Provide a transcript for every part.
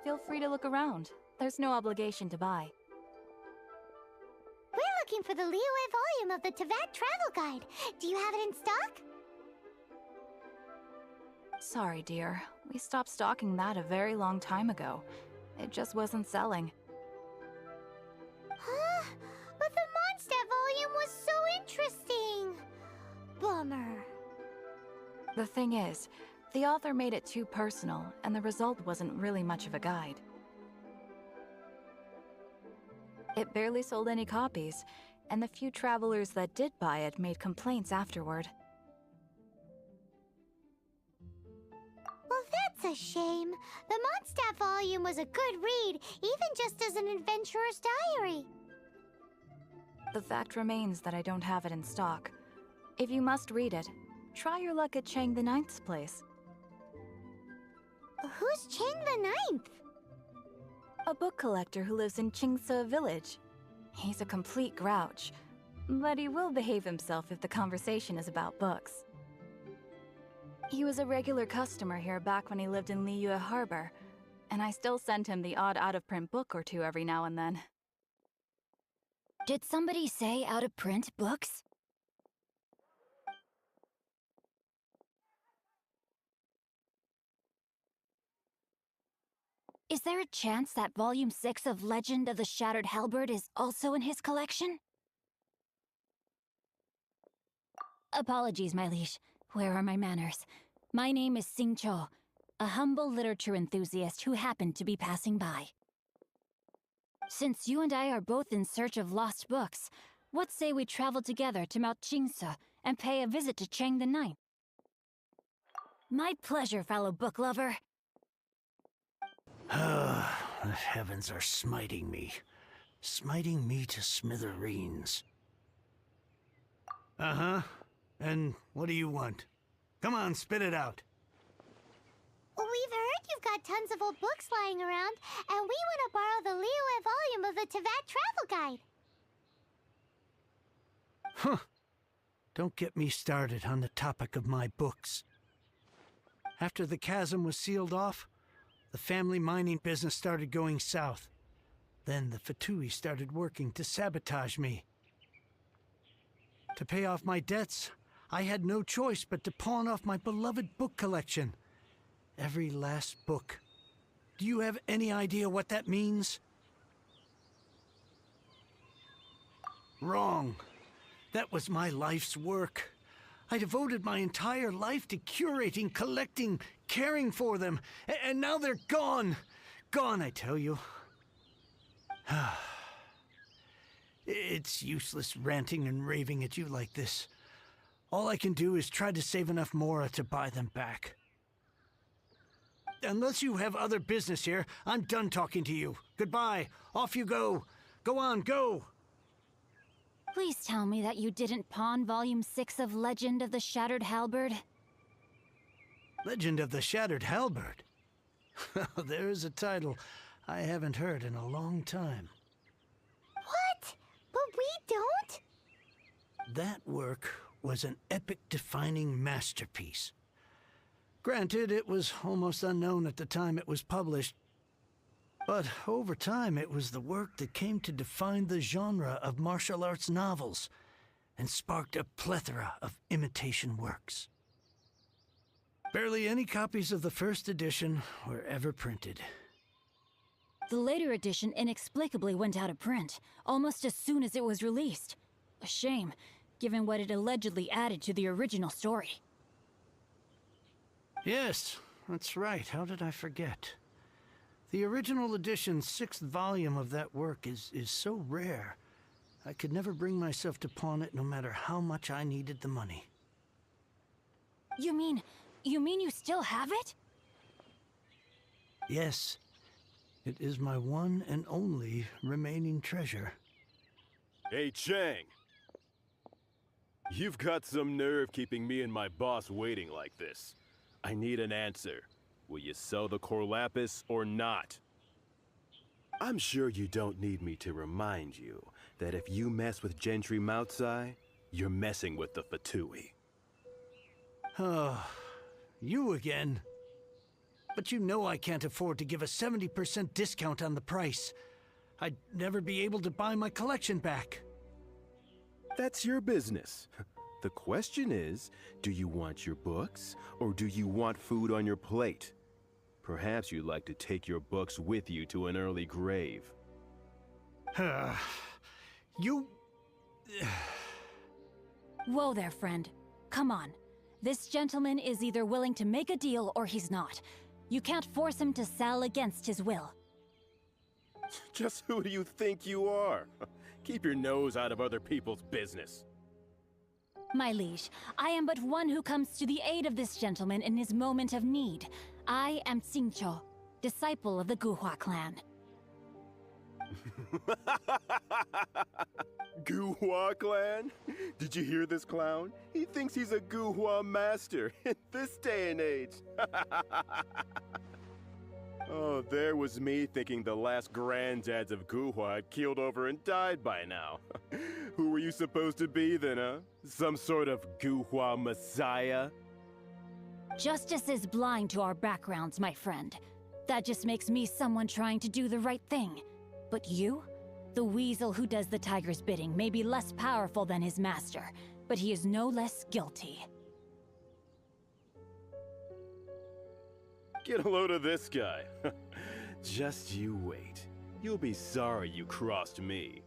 Feel free to look around. There's no obligation to buy. We're looking for the Liyue volume of the Teyvat Travel Guide. Do you have it in stock? Sorry, dear. We stopped stocking that a very long time ago. It just wasn't selling. Huh? But the Mondstadt volume was so interesting. Bummer. The thing is, the author made it too personal, and the result wasn't really much of a guide. It barely sold any copies, and the few travelers that did buy it made complaints afterward. Well, that's a shame. The Mondstadt volume was a good read, even just as an adventurer's diary. The fact remains that I don't have it in stock. If you must read it, try your luck at Chang the Ninth's place. Who's Chang the Ninth? A book collector who lives in Qingce village. He's a complete grouch, but he will behave himself if the conversation is about books. He was a regular customer here back when he lived in Liyue Harbor, and I still send him the odd out-of-print book or two every now and then. Did somebody say out-of-print books? Is there a chance that Volume 6 of Legend of the Shattered Halberd is also in his collection? Apologies, my liege. Where are my manners? My name is Ciao, a humble literature enthusiast who happened to be passing by. Since you and I are both in search of lost books, what say we travel together to Mount Qingce and pay a visit to Chang the Ninth? My pleasure, fellow book lover. The heavens are smiting me to smithereens. Uh-huh. And what do you want? Come on, spit it out. We've heard you've got tons of old books lying around, and we want to borrow the Liyue volume of the Teyvat Travel Guide. Huh. Don't get me started on the topic of my books. After the chasm was sealed off, the family mining business started going south. Then the Fatui started working to sabotage me. To pay off my debts, I had no choice but to pawn off my beloved book collection. Every last book. Do you have any idea what that means? Wrong. That was my life's work. I devoted my entire life to curating, collecting, caring for them, and now they're gone. Gone, I tell you. It's useless ranting and raving at you like this. All I can do is try to save enough mora to buy them back. Unless you have other business here, I'm done talking to you. Goodbye. Off you go. Go on, go. Please tell me that you didn't pawn Volume 6 of Legend of the Shattered Halberd. Legend of the Shattered Halberd? There's a title I haven't heard in a long time. What? But we don't? That work was an epic-defining masterpiece. Granted, it was almost unknown at the time it was published, but over time it was the work that came to define the genre of martial arts novels and sparked a plethora of imitation works. Barely any copies of the first edition were ever printed. The later edition inexplicably went out of print, almost as soon as it was released. A shame, given what it allegedly added to the original story. Yes, that's right. How did I forget? The original edition's 6th volume of that work is so rare, I could never bring myself to pawn it no matter how much I needed the money. You mean you still have it? Yes. It is my one and only remaining treasure. Hey, Chang! You've got some nerve keeping me and my boss waiting like this. I need an answer. Will you sell the core lapis or not? I'm sure you don't need me to remind you that if you mess with Gentry Moutsai, you're messing with the Fatui. Oh, you again? But you know I can't afford to give a 70% discount on the price. I'd never be able to buy my collection back. That's your business. The question is, do you want your books, or do you want food on your plate? Perhaps you'd like to take your books with you to an early grave. You... Whoa there, friend. Come on. This gentleman is either willing to make a deal or he's not. You can't force him to sell against his will. Just who do you think you are? Keep your nose out of other people's business. My liege, I am but one who comes to the aid of this gentleman in his moment of need. I am Xingqiu, disciple of the Guhua clan. Guhua clan? Did you hear this clown? He thinks he's a Guhua master in this day and age. Oh, there was me thinking the last granddads of Guhua had keeled over and died by now. Who were you supposed to be then, huh? Some sort of Guhua messiah? Justice is blind to our backgrounds, my friend. That just makes me someone trying to do the right thing. But you? The weasel who does the tiger's bidding may be less powerful than his master, but he is no less guilty. Get a load of this guy. Just you wait. You'll be sorry you crossed me.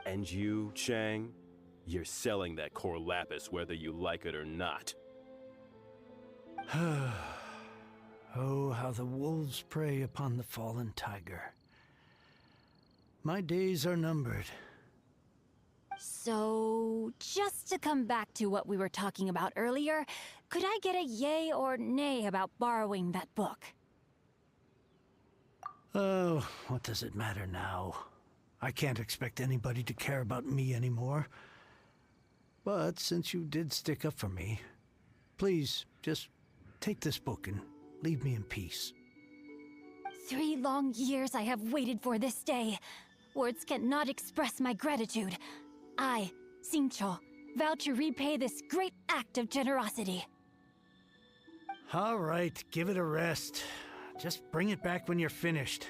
And you, Chang, you're selling that core lapis whether you like it or not. Oh, how the wolves prey upon the fallen tiger. My days are numbered. So, just to come back to what we were talking about earlier, could I get a yay or nay about borrowing that book? Oh, what does it matter now? I can't expect anybody to care about me anymore. But since you did stick up for me, please, just take this book and leave me in peace. 3 long years I have waited for this day. Words cannot express my gratitude. I, Xingqiu, vow to repay this great act of generosity. All right, give it a rest. Just bring it back when you're finished.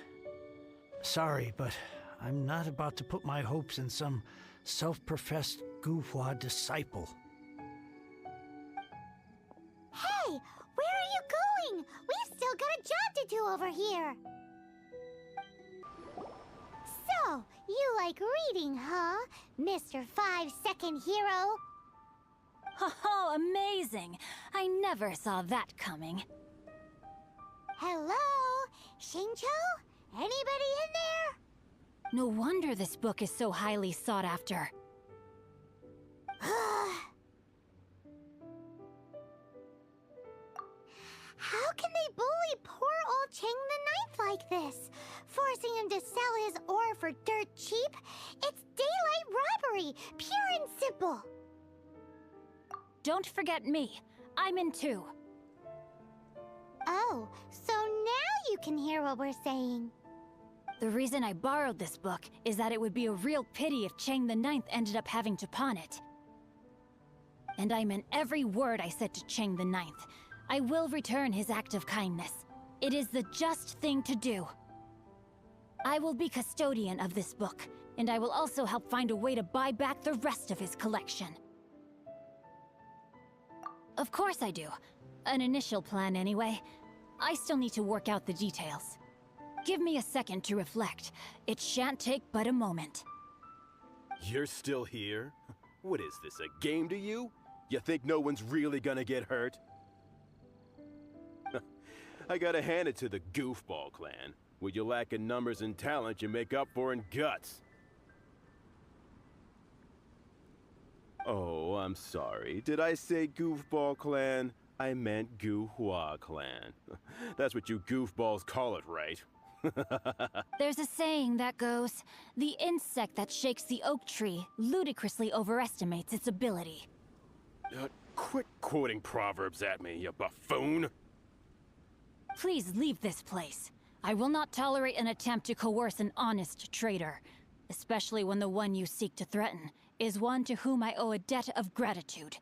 Sorry, but I'm not about to put my hopes in some self-professed Guhua disciple. Hey, where are you going? We've still got a job to do over here. So, you like reading, huh, Mr. 5-second hero? Oh, amazing! I never saw that coming. Hello? Xingqiu? Anybody in there? No wonder this book is so highly sought after. How can they bully poor old Chang the Ninth like this? Forcing him to sell his ore for dirt cheap? It's daylight robbery, pure and simple. Don't forget me. I'm in too. Oh, so now you can hear what we're saying. The reason I borrowed this book is that it would be a real pity if Chang the Ninth ended up having to pawn it. And I meant every word I said to Chang the Ninth. I will return his act of kindness. It is the just thing to do. I will be custodian of this book, and I will also help find a way to buy back the rest of his collection. Of course I do. An initial plan anyway. I still need to work out the details. Give me a second to reflect. It shan't take but a moment. You're still here? What is this, a game to you? You think no one's really gonna get hurt? I gotta hand it to the Goofball clan. What you lack in numbers and talent, you make up for in guts. Oh, I'm sorry. Did I say Goofball clan? I meant Guhua clan. That's what you goofballs call it, right? There's a saying that goes, the insect that shakes the oak tree ludicrously overestimates its ability. Quit quoting proverbs at me, you buffoon! Please leave this place. I will not tolerate an attempt to coerce an honest trader, especially when the one you seek to threaten is one to whom I owe a debt of gratitude.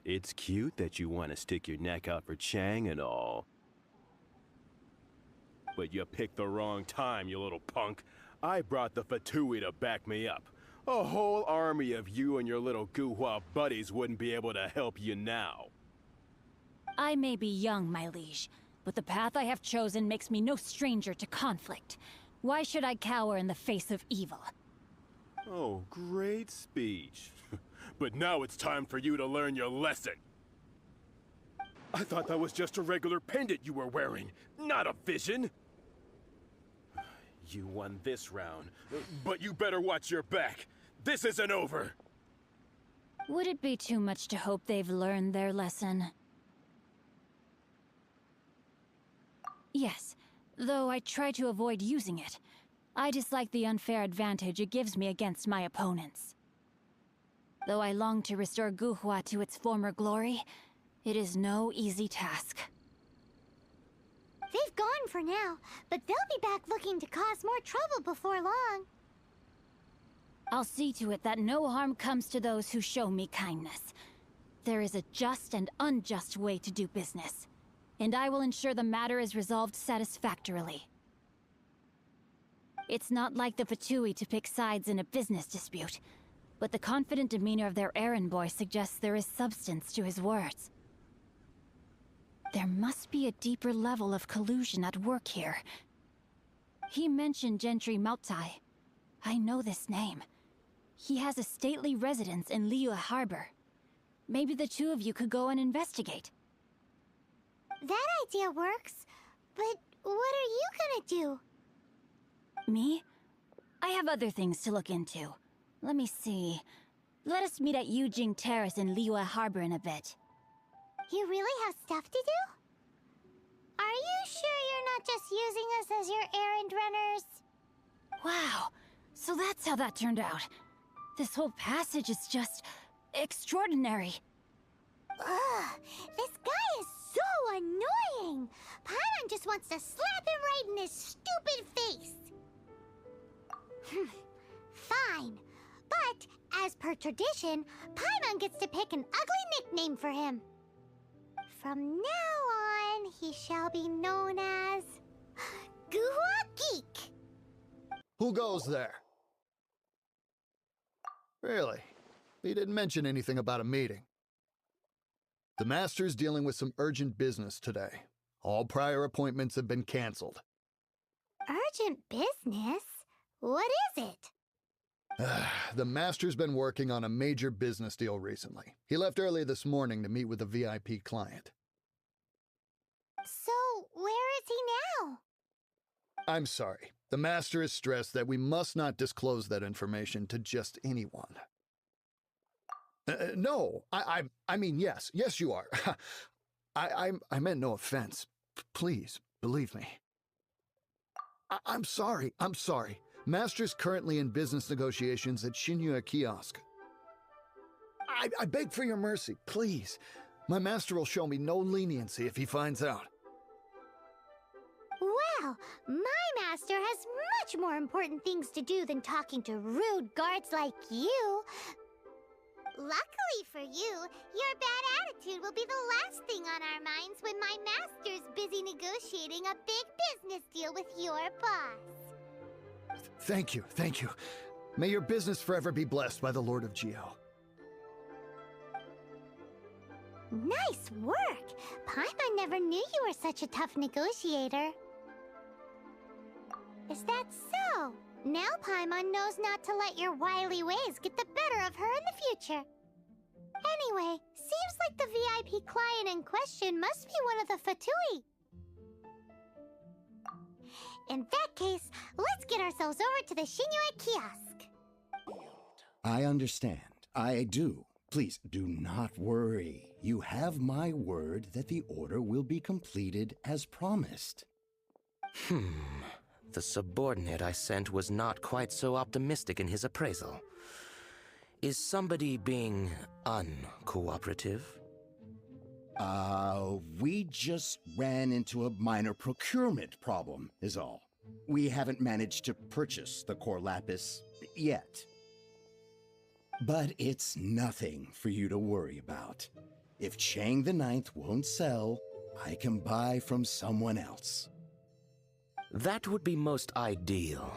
It's cute that you want to stick your neck out for Chang and all. But you picked the wrong time, you little punk. I brought the Fatui to back me up. A whole army of you and your little Guhua buddies wouldn't be able to help you now. I may be young, my liege, but the path I have chosen makes me no stranger to conflict. Why should I cower in the face of evil? Oh, great speech. But now it's time for you to learn your lesson. I thought that was just a regular pendant you were wearing, not a vision. You won this round, but you better watch your back. This isn't over. Would it be too much to hope they've learned their lesson? Yes, though I try to avoid using it. I dislike the unfair advantage it gives me against my opponents. Though I long to restore Guhua to its former glory, it is no easy task. They've gone for now, but they'll be back looking to cause more trouble before long. I'll see to it that no harm comes to those who show me kindness. There is a just and unjust way to do business, and I will ensure the matter is resolved satisfactorily. It's not like the Fatui to pick sides in a business dispute, but the confident demeanor of their errand boy suggests there is substance to his words. There must be a deeper level of collusion at work here. He mentioned Gentry Maotai. I know this name. He has a stately residence in Liyue Harbor. Maybe the two of you could go and investigate. That idea works, but what are you gonna do? Me? I have other things to look into. Let me see. Let us meet at Yujing Terrace in Liyue Harbor in a bit. You really have stuff to do? Are you sure you're not just using us as your errand runners? Wow, so that's how that turned out. This whole passage is just extraordinary. Ugh, this guy is so annoying! Paimon just wants to slap him right in his stupid face! Fine, but as per tradition, Paimon gets to pick an ugly nickname for him. From now on, he shall be known as Guhua Geek. Who goes there? Really? He didn't mention anything about a meeting. The Master's dealing with some urgent business today. All prior appointments have been canceled. Urgent business? What is it? The Master's been working on a major business deal recently. He left early this morning to meet with a VIP client. So, where is he now? I'm sorry. The Master is stressed that we must not disclose that information to just anyone. No, I mean, yes, you are. I meant no offense. Please, believe me. I'm sorry. Master's currently in business negotiations at Shinyue Kiosk. I beg for your mercy, please. My master will show me no leniency if he finds out. Well, my master has much more important things to do than talking to rude guards like you. Luckily for you, your bad attitude will be the last thing on our minds when my master's busy negotiating a big business deal with your boss. Thank you. May your business forever be blessed by the Lord of Geo. Nice work! Paimon never knew you were such a tough negotiator. Is that so? Now Paimon knows not to let your wily ways get the better of her in the future. Anyway, seems like the VIP client in question must be one of the Fatui. In that case, let's get ourselves over to the Shinyue Kiosk. I understand. I do. Please, do not worry. You have my word that the order will be completed as promised. The subordinate I sent was not quite so optimistic in his appraisal. Is somebody being uncooperative? We just ran into a minor procurement problem, is all. We haven't managed to purchase the core lapis yet. But it's nothing for you to worry about. If Chang the Ninth won't sell, I can buy from someone else. That would be most ideal.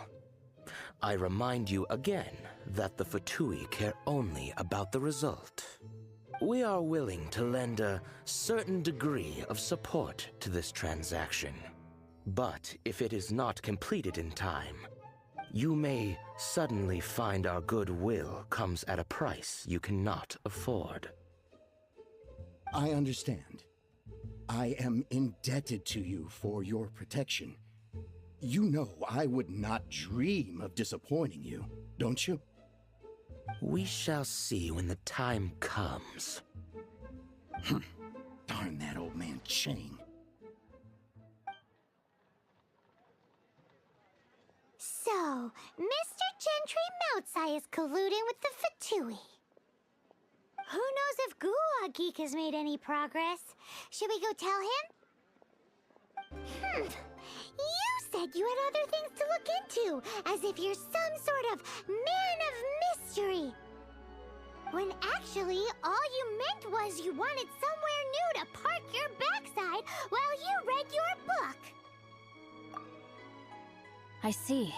I remind you again that the Fatui care only about the result. We are willing to lend a certain degree of support to this transaction. But if it is not completed in time, you may suddenly find our goodwill comes at a price you cannot afford. I understand. I am indebted to you for your protection. You know I would not dream of disappointing you, don't you? We shall see when the time comes. Darn that old man Chang. So, Mr. Gentry Moutsai is colluding with the Fatui. Who knows if Gua Geek has made any progress? Should we go tell him? You said you had other things to look into, as if you're some sort of man of mystery. When actually, all you meant was you wanted somewhere new to park your backside while you read your book. I see.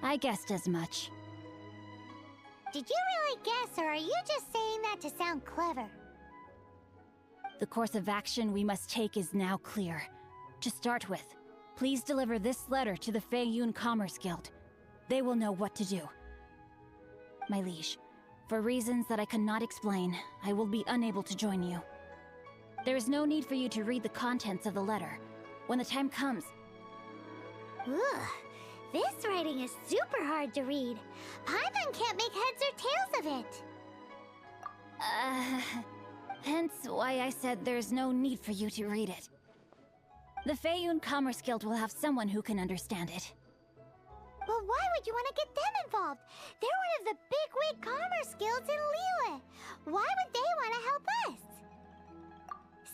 I guessed as much. Did you really guess, or are you just saying that to sound clever? The course of action we must take is now clear. To start with, please deliver this letter to the Feiyun Commerce Guild. They will know what to do. My liege, for reasons that I cannot explain, I will be unable to join you. There is no need for you to read the contents of the letter. When the time comes... Ugh, this writing is super hard to read. Paimon can't make heads or tails of it. Hence why I said there's no need for you to read it. The Feiyun Commerce Guild will have someone who can understand it. But why would you want to get them involved? They're one of the bigwig commerce guilds in Liyue. Why would they want to help us?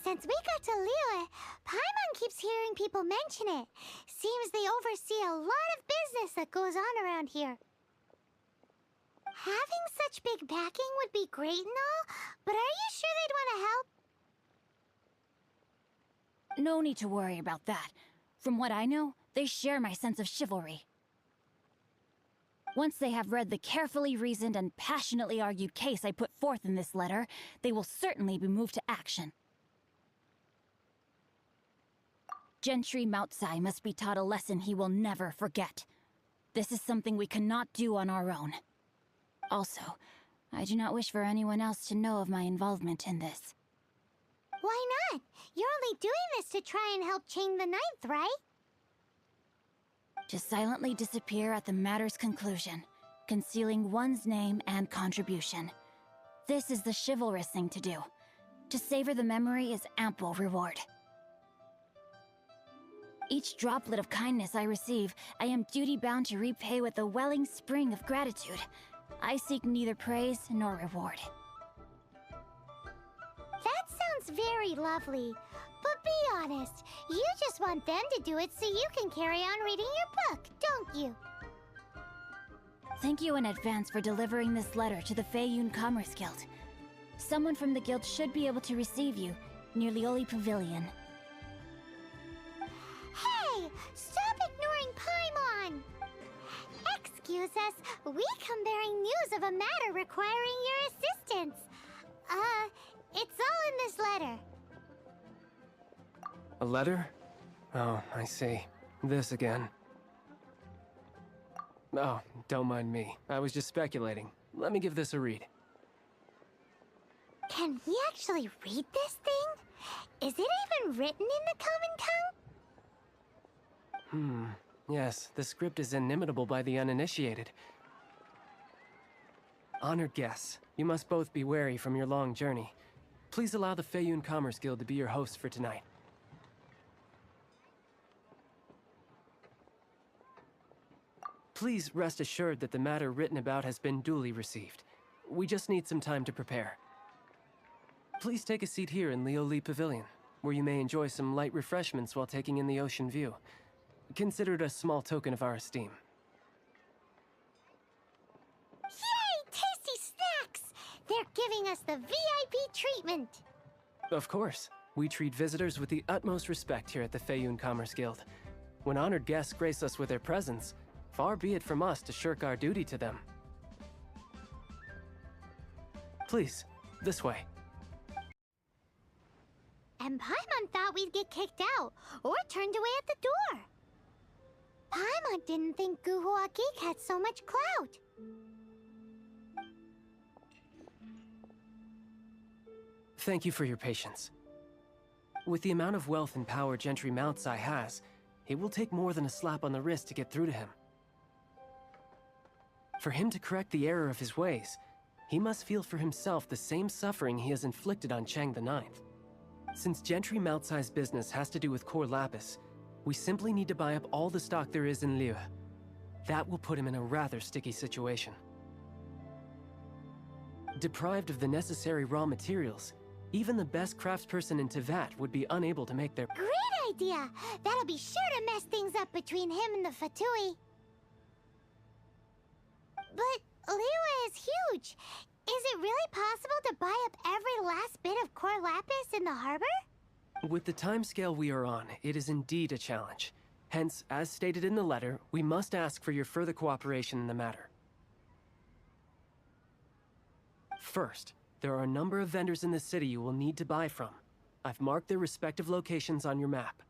Since we got to Liyue, Paimon keeps hearing people mention it. Seems they oversee a lot of business that goes on around here. Having such big backing would be great and all, but are you sure they'd want to help? No need to worry about that. From what I know, they share my sense of chivalry. Once they have read the carefully reasoned and passionately argued case I put forth in this letter, they will certainly be moved to action. Gentry Moutsai must be taught a lesson he will never forget. This is something we cannot do on our own. Also, I do not wish for anyone else to know of my involvement in this. Why not? You're only doing this to try and help Chang the Ninth, right? To silently disappear at the matter's conclusion, concealing one's name and contribution. This is the chivalrous thing to do. To savor the memory is ample reward. Each droplet of kindness I receive, I am duty-bound to repay with a welling spring of gratitude. I seek neither praise nor reward. That sounds very lovely. But be honest, you just want them to do it so you can carry on reading your book, don't you? Thank you in advance for delivering this letter to the Feiyun Commerce Guild. Someone from the guild should be able to receive you near Lioli Pavilion. Hey! Stop ignoring Paimon! Excuse us, we come bearing news of a matter requiring your assistance. It's all in this letter. A letter? Oh, I see. This again. Oh, don't mind me. I was just speculating. Let me give this a read. Can we actually read this thing? Is it even written in the common tongue? Yes, the script is inimitable by the uninitiated. Honored guests, you must both be wary from your long journey. Please allow the Feiyun Commerce Guild to be your host for tonight. Please rest assured that the matter written about has been duly received. We just need some time to prepare. Please take a seat here in Lioli Pavilion, where you may enjoy some light refreshments while taking in the ocean view. Consider it a small token of our esteem. Yay! Tasty snacks! They're giving us the VIP treatment. Of course. We treat visitors with the utmost respect here at the Feiyun Commerce Guild. When honored guests grace us with their presence, far be it from us to shirk our duty to them. Please, this way. And Paimon thought we'd get kicked out, or turned away at the door. Paimon didn't think Guhua Geek had so much clout. Thank you for your patience. With the amount of wealth and power Gentry Moutsai has, it will take more than a slap on the wrist to get through to him. For him to correct the error of his ways, he must feel for himself the same suffering he has inflicted on Chang the Ninth. Since Gentry Moutsai's business has to do with core lapis, we simply need to buy up all the stock there is in Liyue. That will put him in a rather sticky situation. Deprived of the necessary raw materials, even the best craftsperson in Teyvat would be unable to make their— Great idea! That'll be sure to mess things up between him and the Fatui. But Liyue is huge. Is it really possible to buy up every last bit of core lapis in the harbor? With the timescale we are on, it is indeed a challenge. Hence, as stated in the letter, we must ask for your further cooperation in the matter. First, there are a number of vendors in the city you will need to buy from. I've marked their respective locations on your map.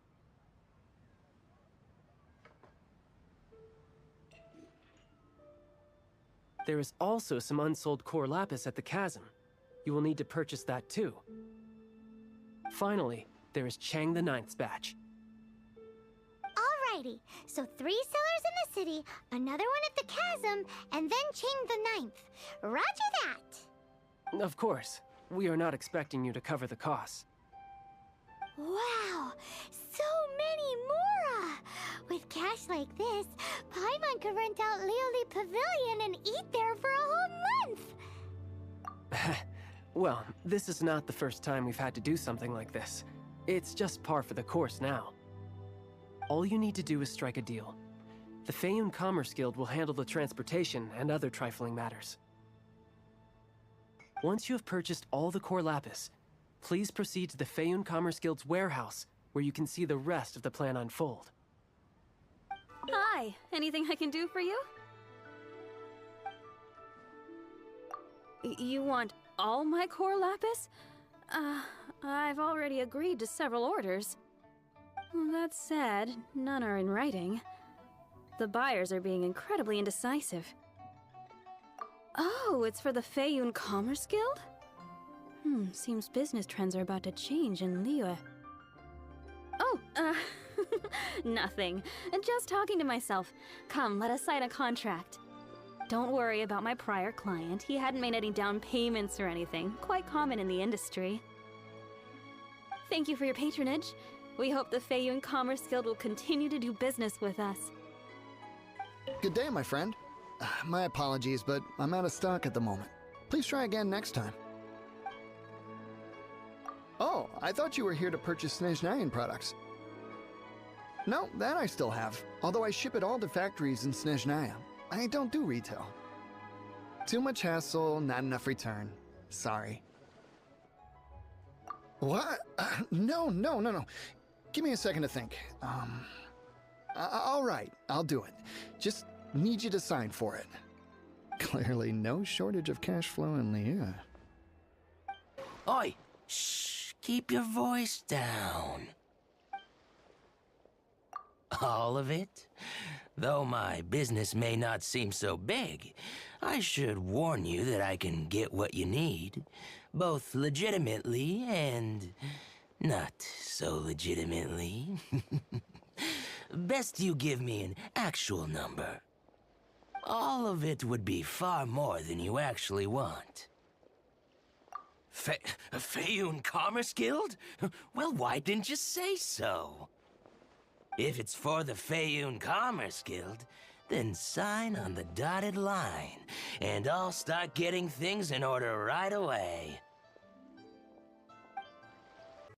There is also some unsold core lapis at the chasm. You will need to purchase that too. Finally, there is Chang the Ninth's batch. Alrighty, so 3 sellers in the city, another one at the chasm, and then Chang the Ninth. Roger that! Of course, we are not expecting you to cover the costs. Wow, so many mora! With cash like this, Paimon could rent out Lioli Pavilion and eat there for a whole month! Well, this is not the first time we've had to do something like this. It's just par for the course now. All you need to do is strike a deal. The Feiyun Commerce Guild will handle the transportation and other trifling matters. Once you have purchased all the core lapis, please proceed to the Feiyun Commerce Guild's warehouse, where you can see the rest of the plan unfold. Hi, anything I can do for you? You want all my core lapis? I've already agreed to several orders. That said, none are in writing. The buyers are being incredibly indecisive. Oh, it's for the Feiyun Commerce Guild? Seems business trends are about to change in Liyue. Oh, nothing. Just talking to myself. Come, let us sign a contract. Don't worry about my prior client. He hadn't made any down payments or anything. Quite common in the industry. Thank you for your patronage. We hope the Feiyun Commerce Guild will continue to do business with us. Good day, my friend. My apologies, but I'm out of stock at the moment. Please try again next time. Oh, I thought you were here to purchase Snezhnayan products. No, that I still have, although I ship it all to factories in Snezhnaya. I don't do retail. Too much hassle, not enough return. Sorry. What? No. Give me a second to think. All right, I'll do it. Just need you to sign for it. Clearly no shortage of cash flow in Liyue. Oi! Shh! Keep your voice down. All of it? Though my business may not seem so big, I should warn you that I can get what you need, both legitimately and not so legitimately. Best you give me an actual number. All of it would be far more than you actually want. Feiyun Commerce Guild? Well, why didn't you say so? If it's for the Feiyun Commerce Guild, then sign on the dotted line, and I'll start getting things in order right away.